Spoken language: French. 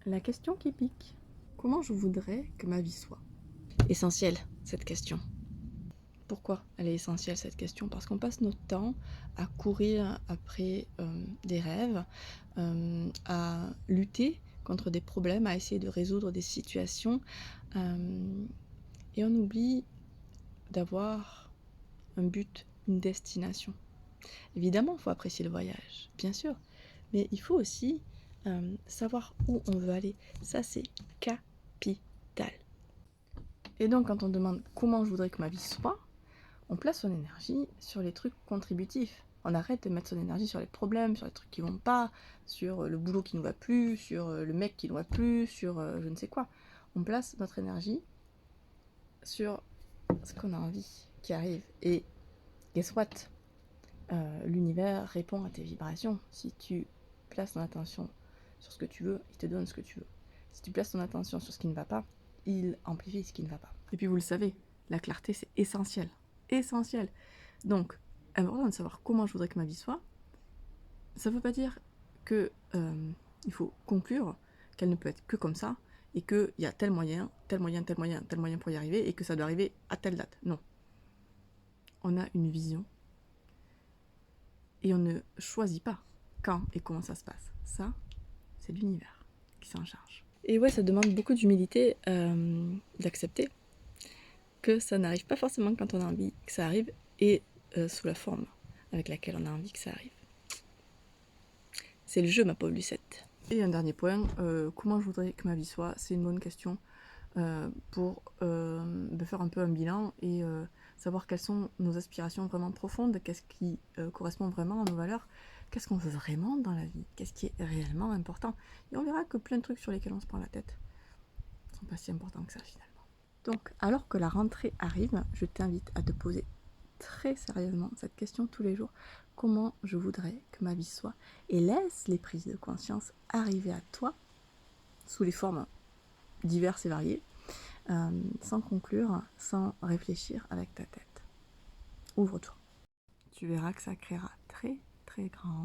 La question qui pique. Comment je voudrais que ma vie soit? Essentielle, cette question. Pourquoi elle est essentielle, cette question? Parce qu'on passe notre temps à courir après des rêves, à lutter contre des problèmes, à essayer de résoudre des situations, et on oublie d'avoir un but, une destination. Évidemment, il faut apprécier le voyage, bien sûr, mais il faut aussi savoir où on veut aller. Ça, c'est capital. Et donc, quand on demande comment je voudrais que ma vie soit, on place son énergie sur les trucs contributifs. On arrête de mettre son énergie sur les problèmes, sur les trucs qui vont pas, sur le boulot qui ne va plus, sur le mec qui ne va plus, sur je ne sais quoi. On place notre énergie sur ce qu'on a envie qui arrive. Et guess what? L'univers répond à tes vibrations. Si tu places ton attention sur ce que tu veux, il te donne ce que tu veux. Si tu places ton attention sur ce qui ne va pas, il amplifie ce qui ne va pas. Et puis vous le savez, la clarté c'est essentiel. Essentiel. Donc, important de savoir comment je voudrais que ma vie soit. Ça ne veut pas dire que il faut conclure qu'elle ne peut être que comme ça et qu'il y a tel moyen, tel moyen, tel moyen, tel moyen pour y arriver et que ça doit arriver à telle date. Non. On a une vision et on ne choisit pas quand et comment ça se passe. Ça, c'est l'univers qui s'en charge. Et ouais, ça demande beaucoup d'humilité d'accepter que ça n'arrive pas forcément quand on a envie que ça arrive et sous la forme avec laquelle on a envie que ça arrive. C'est le jeu, ma pauvre Lucette. Et un dernier point, comment je voudrais que ma vie soit? C'est une bonne question pour faire un peu un bilan et savoir quelles sont nos aspirations vraiment profondes, qu'est-ce qui correspond vraiment à nos valeurs, qu'est-ce qu'on veut vraiment dans la vie, qu'est-ce qui est réellement important. Et on verra que plein de trucs sur lesquels on se prend la tête ne sont pas si importants que ça finalement. Donc, alors que la rentrée arrive, je t'invite à te poser très sérieusement cette question tous les jours. Comment je voudrais que ma vie soit? Et laisse les prises de conscience arriver à toi sous les formes diverses et variées, sans conclure, sans réfléchir avec ta tête. Ouvre-toi. Tu verras que ça créera très très grand